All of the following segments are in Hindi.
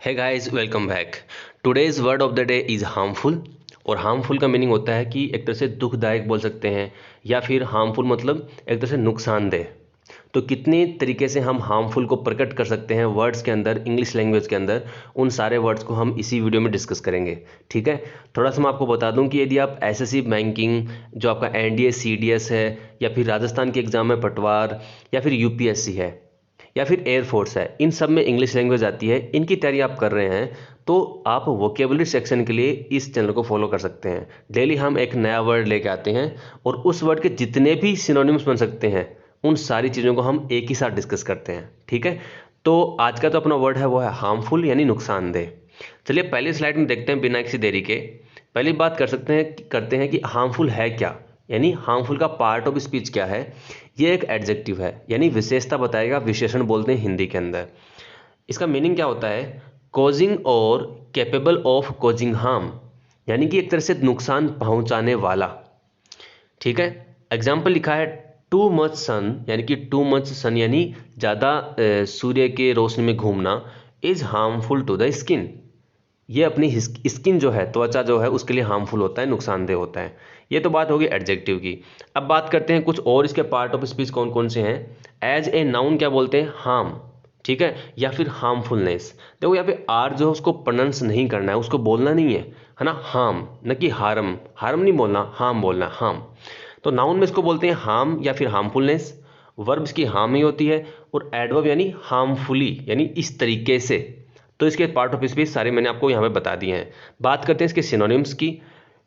Hey guys, welcome back. Today's word of the day is harmful। और harmful का मीनिंग होता है कि एक तरह से दुखदायक बोल सकते हैं, या फिर harmful मतलब एक तरह से नुकसानदेह। तो कितने तरीके से हम harmful को प्रकट कर सकते हैं वर्ड्स के अंदर, इंग्लिश लैंग्वेज के अंदर, उन सारे वर्ड्स को हम इसी वीडियो में डिस्कस करेंगे। ठीक है, थोड़ा सा मैं आपको बता दूं कि यदि आप एसएससी बैंकिंग, जो आपका एनडीए सीडीएस है, या फिर राजस्थान के एग्जाम में पटवार, या फिर यूपीएससी है, या फिर एयरफोर्स है, इन सब में इंग्लिश लैंग्वेज आती है, इनकी तैयारी आप कर रहे हैं, तो आप वोकेबलरी सेक्शन के लिए इस चैनल को फॉलो कर सकते हैं। डेली हम एक नया वर्ड लेके आते हैं और उस वर्ड के जितने भी सिनोनिम्स बन सकते हैं उन सारी चीज़ों को हम एक ही साथ डिस्कस करते हैं। ठीक है, तो आज का तो अपना वर्ड है वो है हार्मफुल, यानी नुकसानदेह। चलिए पहली स्लाइड में देखते हैं बिना किसी देरी के। पहली बात करते हैं कि हार्मफुल है क्या, यानी हार्मफुल का पार्ट ऑफ स्पीच क्या है। ये एक एडजेक्टिव है, यानी विशेषता बताएगा, विशेषण बोलते हैं हिंदी के अंदर। इसका मीनिंग क्या होता है? कॉजिंग और कैपेबल ऑफ कॉजिंग हार्म, यानी कि एक तरह से नुकसान पहुंचाने वाला। ठीक है, एग्जाम्पल लिखा है टू मच सन, यानी कि टू मच सन यानी ज़्यादा सूर्य के रोशनी में घूमना is harmful to the skin. ये अपनी स्किन जो है, त्वचा जो है, उसके लिए हार्मफुल होता है, नुकसानदेह होता है। ये तो बात होगी एडजेक्टिव की। अब बात करते हैं कुछ और इसके पार्ट ऑफ स्पीच कौन कौन से हैं। एज ए नाउन क्या बोलते हैं? हार्म। ठीक है, या फिर हार्मफुलनेस। देखो यहाँ पे आर जो है उसको प्रोनाउंस नहीं करना है, उसको बोलना नहीं है ना, हार्म, न कि हार्म। हार्म नहीं बोलना, हार्म बोलना, हार्म। तो नाउन में इसको बोलते हैं हार्म या फिर हार्मफुलनेस। वर्ब इसकी हार्म ही होती है, और एडवर्ब यानी हार्मफुली, यानी इस तरीके से। तो इसके पार्ट ऑफ स्पीच सारे मैंने आपको यहाँ पे बता दिए हैं। बात करते हैं इसके सिनोनिम्स की।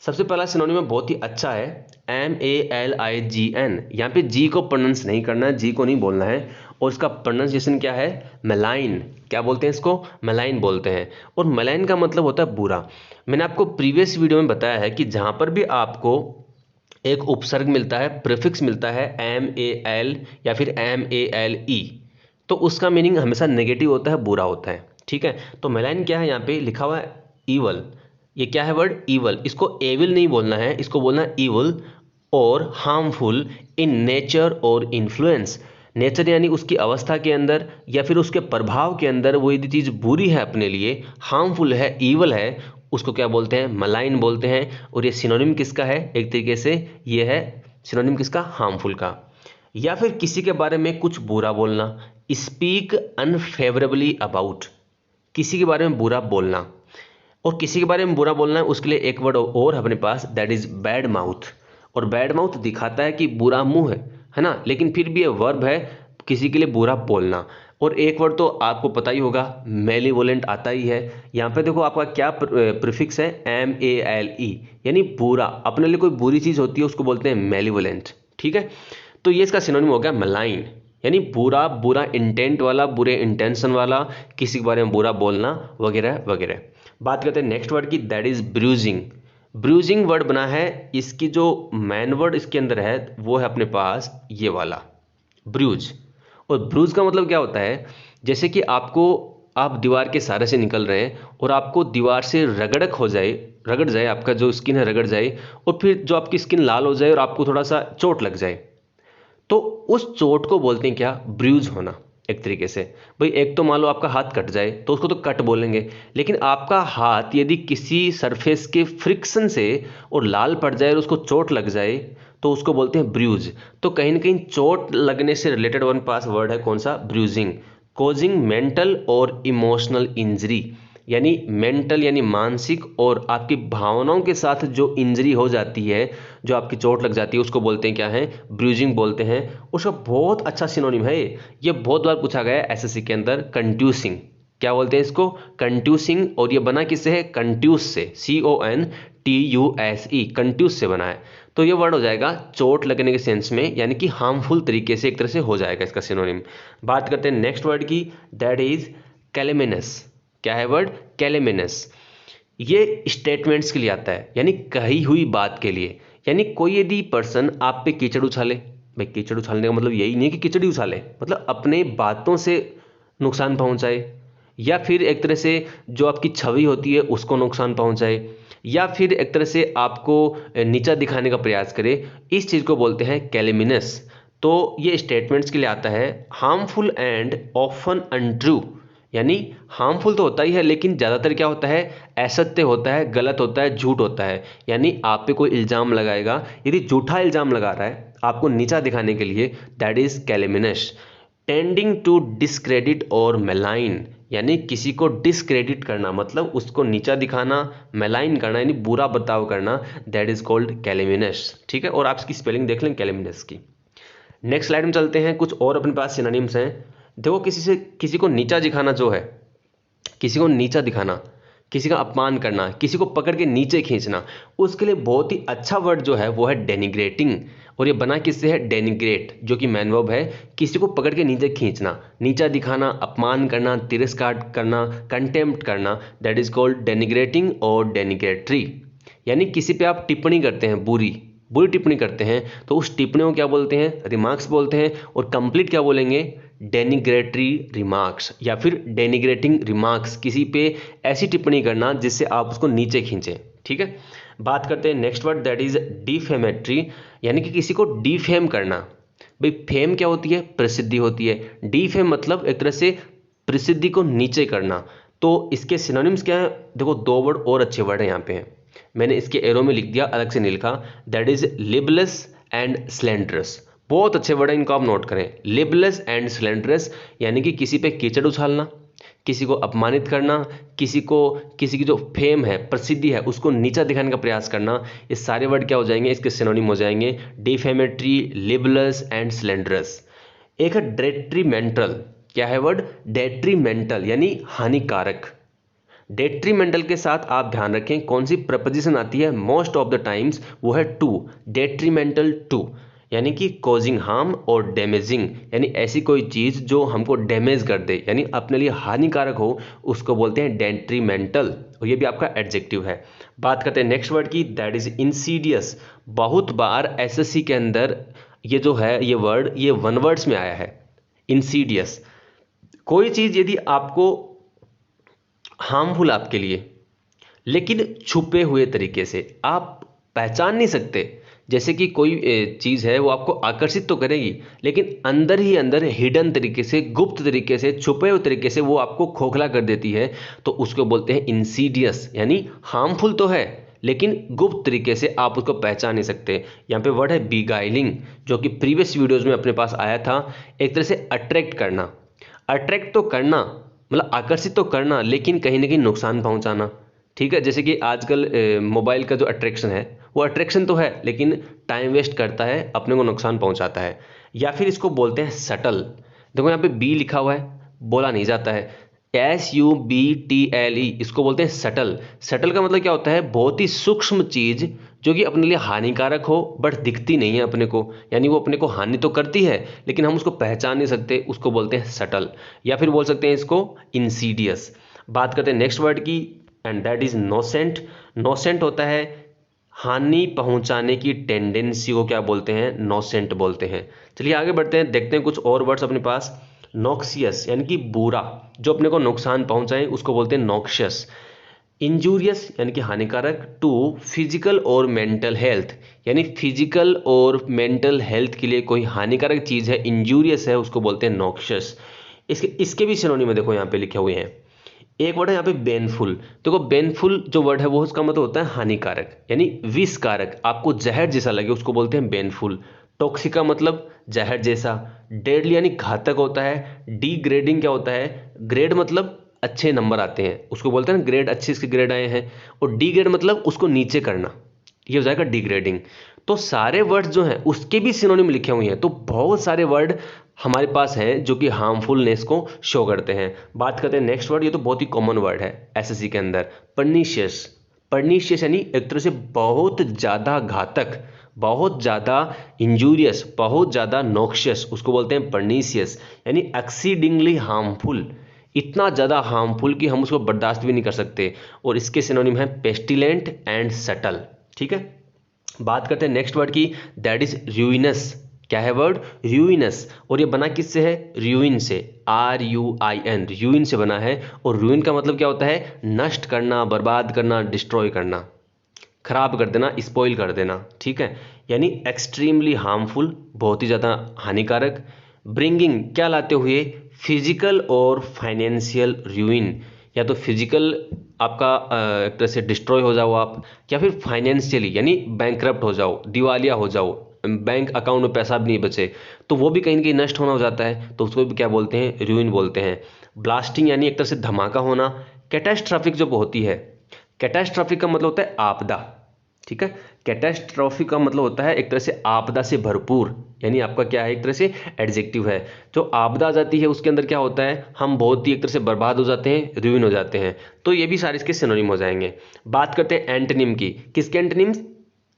सबसे पहला सिनोनिम बहुत ही अच्छा है, MALIGN। यहाँ पे जी को प्रोनाउंस नहीं करना है, जी को नहीं बोलना है, और इसका प्रोनाउंसिएशन क्या है? मेलाइन। क्या बोलते हैं इसको? मेलाइन बोलते हैं। और मेलाइन का मतलब होता है बुरा। मैंने आपको प्रीवियस वीडियो में बताया है कि जहाँ पर भी आपको एक उपसर्ग मिलता है, प्रीफिक्स मिलता है, MAL या फिर MALE, तो उसका मीनिंग हमेशा नेगेटिव होता है, बुरा होता है। ठीक है, तो मेलाइन क्या है? यहाँ पे लिखा हुआ है ईवल। ये क्या है वर्ड? ईवल। इसको एविल नहीं बोलना है, इसको बोलना है ईवल। और हार्मफुल इन नेचर और इन्फ्लुएंस। नेचर यानी उसकी अवस्था के अंदर या फिर उसके प्रभाव के अंदर वो यदि चीज़ बुरी है अपने लिए, हार्मफुल है, ईवल है, उसको क्या बोलते हैं? मलाइन बोलते हैं। और ये सिनोनिम किसका है? एक तरीके से ये है सिनोनिम किसका? हार्मफुल का। या फिर किसी के बारे में कुछ बुरा बोलना, स्पीक अनफेवरेबली अबाउट, किसी के बारे में बुरा बोलना। और किसी के बारे में बुरा बोलना है, उसके लिए एक वर्ड और अपने पास, दैट इज बैड माउथ। और बैड माउथ दिखाता है कि बुरा मुंह है ना, लेकिन फिर भी ये वर्ब है किसी के लिए बुरा बोलना। और एक वर्ड तो आपको पता ही होगा, मेलीवोलेंट आता ही है। यहाँ पे देखो आपका क्या प्रीफिक्स है? MALE, यानी बुरा। अपने लिए कोई बुरी चीज़ होती है उसको बोलते हैं मेलीवोलेंट। ठीक है, तो ये इसका सिनोनिम हो गया मलाइन, यानी बुरा, बुरा इंटेंट वाला, बुरे इंटेंशन वाला, किसी के बारे में बुरा बोलना, वगैरह वगैरह। बात करते हैं नेक्स्ट वर्ड की, that is bruising. Bruising word बना है, इसकी जो मैन वर्ड इसके अंदर है वो है अपने पास ये वाला, ब्रूज। और ब्रूज का मतलब क्या होता है? जैसे कि आप दीवार के सहारे से निकल रहे हैं और आपको दीवार से रगड़ जाए, आपका जो स्किन है रगड़ जाए, और फिर जो आपकी स्किन लाल हो जाए और आपको थोड़ा सा चोट लग जाए, तो उस चोट को बोलते हैं क्या? ब्रूज होना। एक तरीके से भाई, एक तो मान लो आपका हाथ कट जाए तो उसको तो कट बोलेंगे, लेकिन आपका हाथ यदि किसी सरफेस के फ्रिक्शन से और लाल पड़ जाए और उसको चोट लग जाए तो उसको बोलते हैं ब्रूज। तो कहीं ना कहीं चोट लगने से रिलेटेड वन पास वर्ड है कौन सा? ब्रूजिंग। कॉजिंग मेंटल और इमोशनल इंजरी, यानी मेंटल यानी मानसिक और आपकी भावनाओं के साथ जो इंजरी हो जाती है, जो आपकी चोट लग जाती है, उसको बोलते हैं क्या है? ब्रूजिंग बोलते हैं। उसका बहुत अच्छा सिनोनिम है ये बहुत बार पूछा गया है एसएससी के अंदर, कंट्यूसिंग। क्या बोलते हैं इसको? कंट्यूसिंग। और ये बना किससे है? कंट्यूस से, CONTUSE, कंट्यूस से बना है। तो ये वर्ड हो जाएगा चोट लगने के सेंस में, यानी कि हार्मफुल तरीके से एक तरह से हो जाएगा इसका सिनोनिम। बात करते हैं नेक्स्ट वर्ड की, दैट इज कैलेमिनस। क्या है वर्ड? कैलेमिनस। ये स्टेटमेंट्स के लिए आता है, यानी कही हुई बात के लिए। यानी कोई यदि पर्सन आप पे कीचड़ उछाले, भाई कीचड़ उछालने का मतलब यही नहीं कि कीचड़ उछाले, मतलब अपने बातों से नुकसान पहुंचाए, या फिर एक तरह से जो आपकी छवि होती है उसको नुकसान पहुंचाए, या फिर एक तरह से आपको नीचा दिखाने का प्रयास करे, इस चीज़ को बोलते हैं कैलेमिनस। तो ये स्टेटमेंट्स के लिए आता है। हार्मफुल एंड ऑफन अनट्रू, यानी हार्मफुल तो होता ही है, लेकिन ज़्यादातर क्या होता है, असत्य होता है, गलत होता है, झूठ होता है। यानी आप पे कोई इल्ज़ाम लगाएगा, यदि झूठा इल्ज़ाम लगा रहा है आपको नीचा दिखाने के लिए, that is calumnious. Tending to discredit और मेलाइन, यानी किसी को डिस्क्रेडिट करना मतलब उसको नीचा दिखाना, मेलाइन करना यानी बुरा बर्ताव करना, दैट इज़ कॉल्ड कैलिमिनस। ठीक है, और आप इसकी स्पेलिंग देख लें कैलिमिनस की। नेक्स्ट स्लाइड में चलते हैं, कुछ और अपने पास सिनोनिम्स हैं। देखो, किसी को नीचा दिखाना जो है, किसी को नीचा दिखाना, किसी का अपमान करना, किसी को पकड़ के नीचे खींचना, उसके लिए बहुत ही अच्छा वर्ड जो है वो है डेनिग्रेटिंग। और ये बना किससे है, डेनिग्रेट, जो कि मैन वर्ब है, किसी को पकड़ के नीचे खींचना, नीचा दिखाना, अपमान करना, तिरस्कार करना, कंटेम्प्ट करना, दैट इज कॉल्ड डेनिग्रेटिंग और डेनिग्रेटरी। यानी किसी पे आप टिप्पणी करते हैं, बुरी टिप्पणी करते हैं, तो उस टिप्पणी को क्या बोलते हैं, रिमार्क्स बोलते हैं। और कंप्लीट क्या बोलेंगे, डेनिग्रेटरी रिमार्क्स या फिर डेनिग्रेटिंग रिमार्क्स, किसी पे ऐसी टिप्पणी करना जिससे आप उसको नीचे खींचें। ठीक है, बात करते हैं next word, that is defamatory, यानी कि किसी को डिफेम करना। भाई फेम क्या होती है, प्रसिद्धि होती है। डिफेम मतलब एक तरह से प्रसिद्धि को नीचे करना। तो इसके सिनोनिम्स क्या है, देखो दो वर्ड और अच्छे वर्ड हैं यहाँ पे हैं, मैंने इसके एरो में लिख दिया, अलग से नहीं लिखा, दैट इज लिबलस एंड स्लेंडरस। बहुत अच्छे वर्ड है, इनको आप नोट करें, लिबलस एंड स्लेंडरस, यानी कि किसी पे कीचड़ उछालना, किसी को अपमानित करना, किसी की जो फेम है, प्रसिद्धि है, उसको नीचा दिखाने का प्रयास करना। ये सारे वर्ड क्या हो जाएंगे, इसके सिनोनिम हो जाएंगे, डिफेमेटरी, लिबलस एंड स्लेंडरस। एक है डेट्रीमेंटल, क्या है वर्ड, डेट्रीमेंटल यानी हानिकारक। डेट्रीमेंटल के साथ आप ध्यान रखें कौन सी प्रपोजिशन आती है मोस्ट ऑफ द टाइम्स, वो है टू, डेट्रीमेंटल टू, यानी कि कॉजिंग हार्म और डैमेजिंग, यानी ऐसी कोई चीज़ जो हमको डैमेज कर दे, यानी अपने लिए हानिकारक हो, उसको बोलते हैं डेट्रीमेंटल, और ये भी आपका एडजेक्टिव है। बात करते हैं नेक्स्ट वर्ड की, दैट इज इंसीडियस। बहुत बार एसएससी के अंदर ये जो है ये वर्ड, ये वन वर्ड्स में आया है, इंसीडियस। कोई चीज़ यदि आपको हार्मफुल आपके लिए, लेकिन छुपे हुए तरीके से आप पहचान नहीं सकते, जैसे कि कोई चीज़ है वो आपको आकर्षित तो करेगी, लेकिन अंदर ही अंदर हिडन तरीके से, गुप्त तरीके से, छुपे हुए तरीके से वो आपको खोखला कर देती है, तो उसको बोलते हैं इंसीडियस। यानी हार्मफुल तो है लेकिन गुप्त तरीके से आप उसको पहचान नहीं सकते। यहाँ पे वर्ड है बीगाइलिंग, जो कि प्रीवियस वीडियोज़ में अपने पास आया था, एक तरह से अट्रैक्ट करना। अट्रैक्ट तो करना मतलब आकर्षित तो करना, लेकिन कहीं ना कहीं नुकसान पहुंचाना। ठीक है, जैसे कि आजकल मोबाइल का जो अट्रैक्शन है, वो अट्रैक्शन तो है लेकिन टाइम वेस्ट करता है, अपने को नुकसान पहुंचाता है। या फिर इसको बोलते हैं सटल। देखो यहाँ पे बी लिखा हुआ है, बोला नहीं जाता है, SUBTLE, इसको बोलते हैं सटल। सटल का मतलब क्या होता है, बहुत ही सूक्ष्म चीज जो कि अपने लिए हानिकारक हो बट दिखती नहीं है अपने को, यानी वो अपने को हानि तो करती है लेकिन हम उसको पहचान नहीं सकते, उसको बोलते हैं सटल। या फिर बोल सकते हैं इसको इंसीडियस। बात करते हैं नेक्स्ट वर्ड की, एंड दैट इज नोसेंट। नोसेंट होता है हानि पहुंचाने की टेंडेंसी को क्या बोलते हैं, नोसेंट बोलते हैं। चलिए आगे बढ़ते हैं, देखते हैं कुछ और वर्ड्स अपने पास। नॉक्सियस यानी कि बुरा, जो अपने को नुकसान पहुंचाए उसको बोलते हैं नॉक्शियस। इंजूरियस यानी कि हानिकारक। टू फिजिकल और मेंटल हेल्थ, यानी फिजिकल और मेंटल हेल्थ के लिए कोई हानिकारक चीज़ है, इंजूरियस है, उसको बोलते हैं नॉक्शियस। इसके भी सिनोनिम में देखो यहाँ पे लिखे हुए हैं। एक वर्ड है यहाँ पे बेनफुल। देखो बेनफुल जो वर्ड है वो उसका मतलब होता है हानिकारक, यानी विषकारक, आपको जहर जैसा लगे उसको बोलते हैं बेनफुल। टॉक्सिका मतलब जहर जैसा। डेडली यानी घातक होता है। डिग्रेडिंग क्या होता है, ग्रेड मतलब अच्छे नंबर आते हैं, उसको बोलते हैं ग्रेड, अच्छे इसके ग्रेड आए हैं। और डिग्रेड मतलब उसको नीचे करना, ये हो जाएगा डिग्रेडिंग। तो सारे वर्ड्स जो हैं उसके भी सिनोनिम लिखे हुए हैं, तो बहुत सारे वर्ड हमारे पास हैं जो कि हार्मफुलनेस को शो करते हैं। बात करते हैं नेक्स्ट वर्ड, ये तो बहुत ही कॉमन वर्ड है एसएससी के अंदर, पर्नीशियस। पर्नीशियस यानी एक तरह से बहुत ज़्यादा घातक, बहुत ज़्यादा इंजूरियस, बहुत ज़्यादा नॉक्शियस, उसको बोलते हैं पर्नीशियस, यानी एक्सीडिंगली हार्मफुल, इतना ज़्यादा हार्मफुल कि हम उसको बर्दाश्त भी नहीं कर सकते। और इसके सिनोनिम है पेस्टिलेंट एंड सटल। ठीक है, बात करते हैं नेक्स्ट वर्ड की, दैट इज रूइनस। क्या है वर्ड, रूइनस। और ये बना किससे है, रूइन से, RUIN, रूइन से बना है। और रूइन का मतलब क्या होता है, नष्ट करना, बर्बाद करना, डिस्ट्रॉय करना, खराब कर देना, स्पॉइल कर देना। ठीक है, यानी एक्सट्रीमली हार्मफुल, बहुत ही ज़्यादा हानिकारक। ब्रिंगिंग क्या लाते हुए, फिजिकल और फाइनेंशियल रूइन, या तो फिजिकल आपका एक तरह से डिस्ट्रॉय हो जाओ आप, या फिर फाइनेंशियली यानी बैंकरप्ट हो जाओ, दिवालिया हो जाओ, बैंक अकाउंट में पैसा भी नहीं बचे, तो वो भी कहीं ना कहीं नष्ट होना हो जाता है, तो उसको भी क्या बोलते हैं, रूइन बोलते हैं। ब्लास्टिंग यानी एक तरह से धमाका होना। कैटास्ट्रॉफिक जब होती है, कैटास्ट्रॉफिक का मतलब होता है आपदा, ठीक है। कैटास्ट्रॉफिक का मतलब होता है एक तरह से आपदा से भरपूर, यानी आपका क्या है, एक तरह से एडजेक्टिव है। जो आपदा आ जाती है उसके अंदर क्या होता है, हम बहुत ही एक तरह से बर्बाद हो जाते हैं, रूइन हो जाते हैं। तो ये भी सारे इसके सिनोनिम हो जाएंगे। बात करते हैं एंटोनिम की। किसके एंटोनिम्स,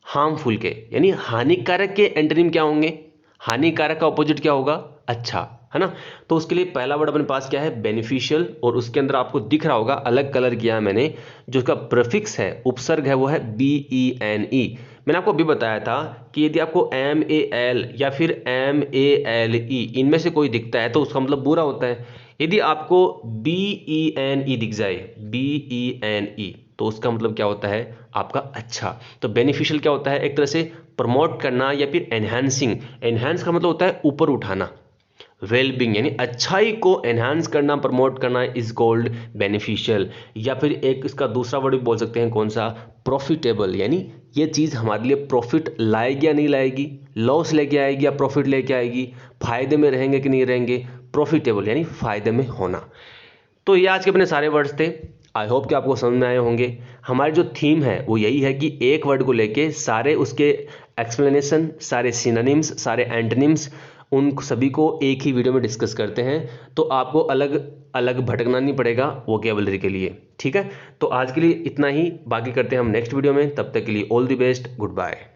हार्मफुल के, यानी हानिकारक के एंटोनिम क्या होंगे, हानिकारक का ऑपोजिट क्या होगा, अच्छा, है ना। तो उसके लिए पहला वर्ड अपने पास क्या है, बेनिफिशियल, और उसके अंदर आपको दिख रहा होगा अलग कलर किया है मैंने, जो उसका प्रीफिक्स है, उपसर्ग है, वो है BENE। मैंने आपको अभी बताया था कि यदि आपको MAL या फिर MALE इनमें से कोई दिखता है तो उसका मतलब बुरा होता है। यदि आपको BENE दिख जाए, BENE, तो उसका मतलब क्या होता है, आपका अच्छा। तो बेनिफिशियल क्या होता है, एक तरह से प्रमोट करना या फिर एनहांसिंग। एनहांस का मतलब होता है ऊपर उठाना। वेलबींग यानी अच्छाई को एनहांस करना, प्रमोट करना इज कॉल्ड बेनिफिशियल। या फिर एक इसका दूसरा वर्ड भी बोल सकते हैं, कौन सा, प्रॉफिटेबल, यानी ये चीज़ हमारे लिए प्रॉफिट लाएगी या नहीं लाएगी, लॉस लेके आएगी या प्रॉफिट लेके आएगी, फायदे में रहेंगे कि नहीं रहेंगे, प्रॉफिटेबल यानी फायदे में होना। तो ये आज के अपने सारे वर्ड्स थे। आई होप कि आपको समझ में आए होंगे। हमारी जो थीम है वो यही है कि एक वर्ड को लेके सारे उसके एक्सप्लेनेशन, सारे सिनोनिम्स, सारे एंटोनिम्स, उन सभी को एक ही वीडियो में डिस्कस करते हैं, तो आपको अलग अलग भटकना नहीं पड़ेगा वोकैबुलरी के लिए, ठीक है। तो आज के लिए इतना ही, बाकी करते हैं हम नेक्स्ट वीडियो में। तब तक के लिए all the best, good bye.